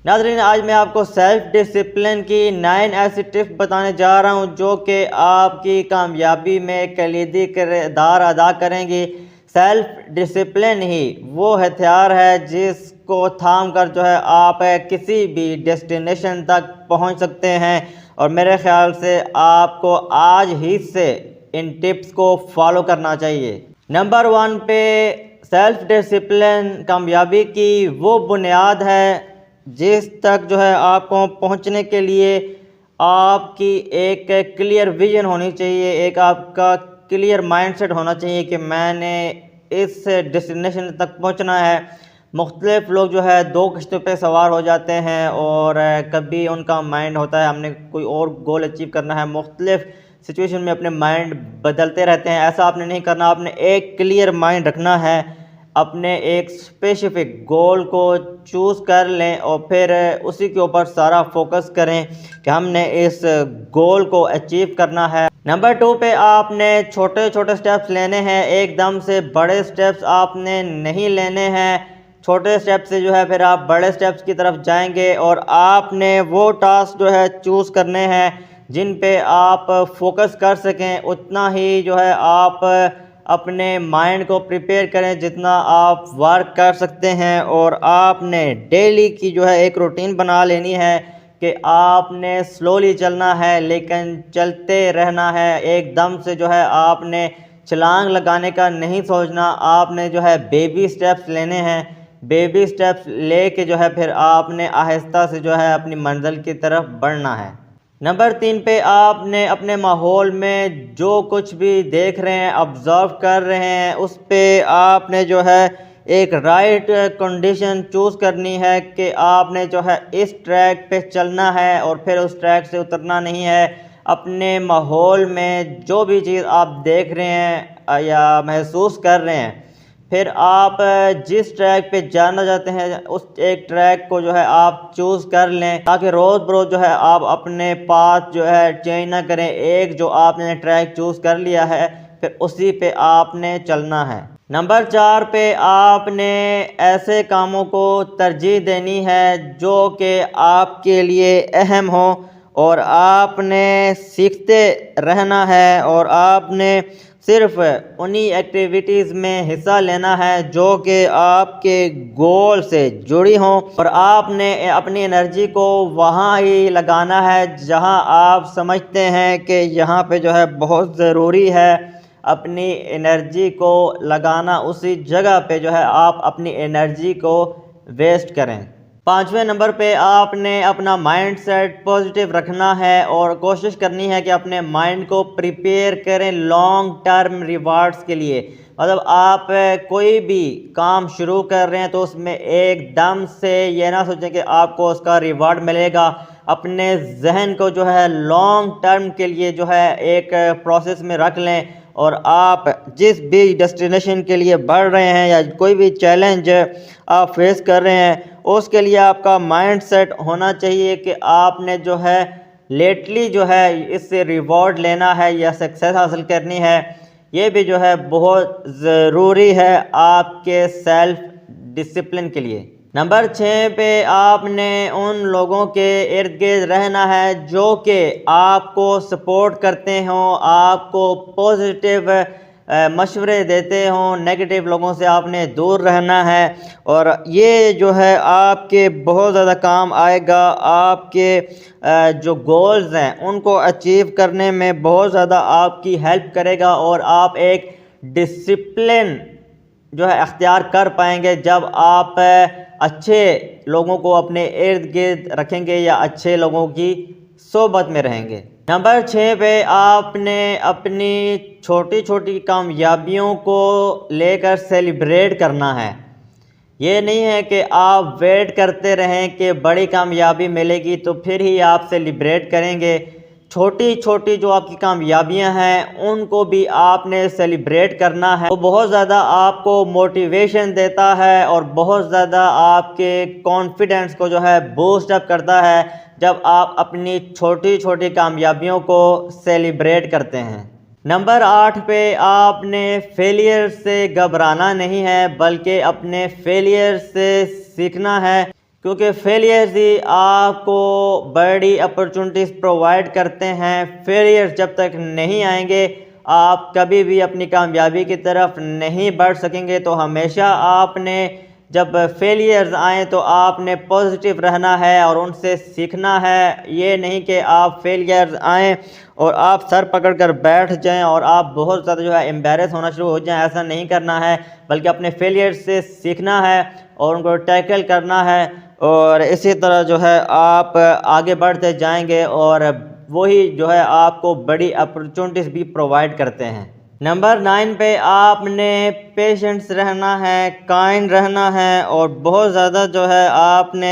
नाज़रीन, आज मैं आपको सेल्फ डिसिप्लिन की 9 ऐसी टिप्स बताने जा रहा हूं जो कि आपकी कामयाबी में कलीदी किरदार अदा करेंगी। सेल्फ डिसिप्लिन ही वो हथियार है जिसको थाम कर जो है आप किसी भी डेस्टिनेशन तक पहुंच सकते हैं, और मेरे ख्याल से आपको आज ही से इन टिप्स को फॉलो करना चाहिए। नंबर 1 पे, सेल्फ डिसिप्लिन कामयाबी की वो बुनियाद है जिस तक जो है आपको पहुंचने के लिए आपकी एक क्लियर विजन होनी चाहिए, एक आपका क्लियर माइंडसेट होना चाहिए कि मैंने इस डेस्टिनेशन तक पहुंचना है। मुख्तलिफ लोग जो है 2 किश्तों पे सवार हो जाते हैं और कभी उनका माइंड होता है हमने कोई और गोल अचीव करना है, मुख्तलिफ सिचुएशन में अपने माइंड बदलते रहते हैं। ऐसा आपने नहीं करना, आपने एक क्लियर माइंड रखना है, अपने एक स्पेसिफिक गोल को चूज़ कर लें और फिर उसी के ऊपर सारा फोकस करें कि हमने इस गोल को अचीव करना है। नंबर 2 पे, आपने छोटे छोटे स्टेप्स लेने हैं, एकदम से बड़े स्टेप्स आपने नहीं लेने हैं। छोटे स्टेप से जो है फिर आप बड़े स्टेप्स की तरफ जाएंगे और आपने वो टास्क जो है चूज़ करने हैं जिन पे आप फोकस कर सकें। उतना ही जो है आप अपने माइंड को प्रिपेयर करें जितना आप वर्क कर सकते हैं, और आपने डेली की जो है एक रूटीन बना लेनी है कि आपने स्लोली चलना है लेकिन चलते रहना है। एकदम से जो है आपने छलांग लगाने का नहीं सोचना, आपने जो है बेबी स्टेप्स लेने हैं। बेबी स्टेप्स लेके जो है फिर आपने आहिस्ता से जो है अपनी मंजिल की तरफ बढ़ना है। नंबर 3 पे, आपने अपने माहौल में जो कुछ भी देख रहे हैं, ऑब्ज़र्व कर रहे हैं, उस पे आपने जो है एक राइट कंडीशन चूज़ करनी है कि आपने जो है इस ट्रैक पे चलना है और फिर उस ट्रैक से उतरना नहीं है। अपने माहौल में जो भी चीज़ आप देख रहे हैं या महसूस कर रहे हैं, फिर आप जिस ट्रैक पे जाना चाहते हैं उस एक ट्रैक को जो है आप चूज़ कर लें, ताकि रोज़ बरोज़ जो है आप अपने पाथ जो है चेंज ना करें। एक जो आपने ट्रैक चूज़ कर लिया है फिर उसी पे आपने चलना है। नंबर 4 पे, आपने ऐसे कामों को तरजीह देनी है जो कि आपके लिए अहम हो, और आपने सीखते रहना है, और आपने सिर्फ उन्हीं एक्टिविटीज़ में हिस्सा लेना है जो कि आपके गोल से जुड़ी हों, और आपने अपनी एनर्जी को वहाँ ही लगाना है जहाँ आप समझते हैं कि यहाँ पे जो है बहुत ज़रूरी है अपनी एनर्जी को लगाना। उसी जगह पे जो है आप अपनी एनर्जी को वेस्ट करें। 5वें नंबर पे, आपने अपना माइंड सेट पॉजिटिव रखना है और कोशिश करनी है कि अपने माइंड को प्रिपेयर करें लॉन्ग टर्म रिवार्ड्स के लिए। मतलब आप कोई भी काम शुरू कर रहे हैं तो उसमें एकदम से ये ना सोचें कि आपको उसका रिवार्ड मिलेगा। अपने जहन को जो है लॉन्ग टर्म के लिए जो है एक प्रोसेस में रख लें, और आप जिस भी डेस्टिनेशन के लिए बढ़ रहे हैं या कोई भी चैलेंज आप फेस कर रहे हैं उसके लिए आपका माइंड सेट होना चाहिए कि आपने जो है लेटली जो है इससे रिवॉर्ड लेना है या सक्सेस हासिल करनी है। ये भी जो है बहुत ज़रूरी है आपके सेल्फ डिसिप्लिन के लिए। नंबर 6 पे, आपने उन लोगों के इर्द गिर्द रहना है जो कि आपको सपोर्ट करते हों, आपको पॉजिटिव मशवरे देते हों। नेगेटिव लोगों से आपने दूर रहना है, और ये जो है आपके बहुत ज़्यादा काम आएगा। आपके जो गोल्स हैं उनको अचीव करने में बहुत ज़्यादा आपकी हेल्प करेगा, और आप एक डिसिप्लिन जो है अख्तियार कर पाएंगे जब आप अच्छे लोगों को अपने इर्द गिर्द रखेंगे या अच्छे लोगों की सोबत में रहेंगे। नंबर 6 पे, आपने अपनी छोटी छोटी कामयाबियों को लेकर सेलिब्रेट करना है। ये नहीं है कि आप वेट करते रहें कि बड़ी कामयाबी मिलेगी तो फिर ही आप सेलिब्रेट करेंगे। छोटी छोटी जो आपकी कामयाबियां हैं उनको भी आपने सेलिब्रेट करना है। वो बहुत ज़्यादा आपको मोटिवेशन देता है और बहुत ज़्यादा आपके कॉन्फिडेंस को जो है बूस्ट अप करता है जब आप अपनी छोटी छोटी कामयाबियों को सेलिब्रेट करते हैं। नंबर 8 पे, आपने फेलियर से घबराना नहीं है बल्कि अपने फेलियर से सीखना है। क्योंकि फेलियर्स ही आपको बड़ी अपॉर्चुनिटीज़ प्रोवाइड करते हैं। फेलियर्स जब तक नहीं आएंगे आप कभी भी अपनी कामयाबी की तरफ नहीं बढ़ सकेंगे। तो हमेशा आपने जब फेलियर्स आएँ तो आपने पॉजिटिव रहना है और उनसे सीखना है। ये नहीं कि आप फेलियर्स आएँ और आप सर पकड़ कर बैठ जाएं और आप बहुत ज़्यादा जो है एम्बैरेस होना शुरू हो जाएं। ऐसा नहीं करना है, बल्कि अपने फेलियर्स से सीखना है और उनको टैकल करना है और इसी तरह जो है आप आगे बढ़ते जाएंगे और वही जो है आपको बड़ी अपॉर्चुनिटीज़ भी प्रोवाइड करते हैं। नंबर 9 पे आपने पेशेंस रहना है, काइंड रहना है और बहुत ज़्यादा जो है आपने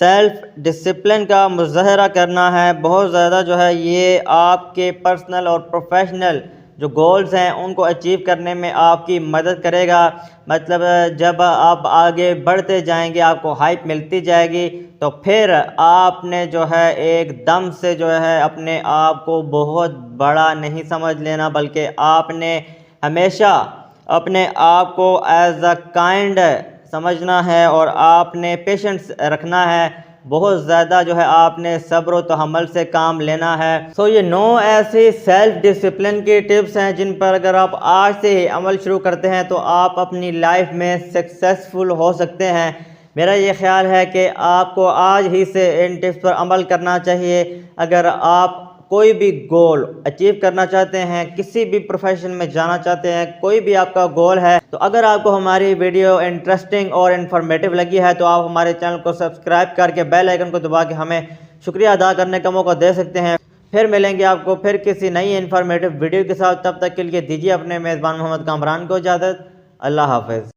सेल्फ डिसिप्लिन का मुज़ाहरा करना है। बहुत ज़्यादा जो है ये आपके पर्सनल और प्रोफेशनल जो गोल्स हैं उनको अचीव करने में आपकी मदद करेगा। मतलब जब आप आगे बढ़ते जाएंगे आपको हाइप मिलती जाएगी तो फिर आपने जो है एकदम से जो है अपने आप को बहुत बड़ा नहीं समझ लेना, बल्कि आपने हमेशा अपने आप को एज अ काइंड समझना है और आपने पेशेंस रखना है। बहुत ज़्यादा जो है आपने सब्र व तहम्मुल से काम लेना है। सो ये 9 ऐसी सेल्फ डिसिप्लिन की टिप्स हैं जिन पर अगर आप आज से ही अमल शुरू करते हैं तो आप अपनी लाइफ में सक्सेसफुल हो सकते हैं। मेरा ये ख्याल है कि आपको आज ही से इन टिप्स पर अमल करना चाहिए। अगर आप कोई भी गोल अचीव करना चाहते हैं, किसी भी प्रोफेशन में जाना चाहते हैं, कोई भी आपका गोल है, तो अगर आपको हमारी वीडियो इंटरेस्टिंग और इन्फॉर्मेटिव लगी है तो आप हमारे चैनल को सब्सक्राइब करके बेल आइकन को दबा के हमें शुक्रिया अदा करने का मौका दे सकते हैं। फिर मिलेंगे आपको फिर किसी नई इन्फॉर्मेटिव वीडियो के साथ। तब तक के लिए दीजिए अपने मेज़बान मोहम्मद कामरान को इजाज़त। अल्लाह हाफ़िज़।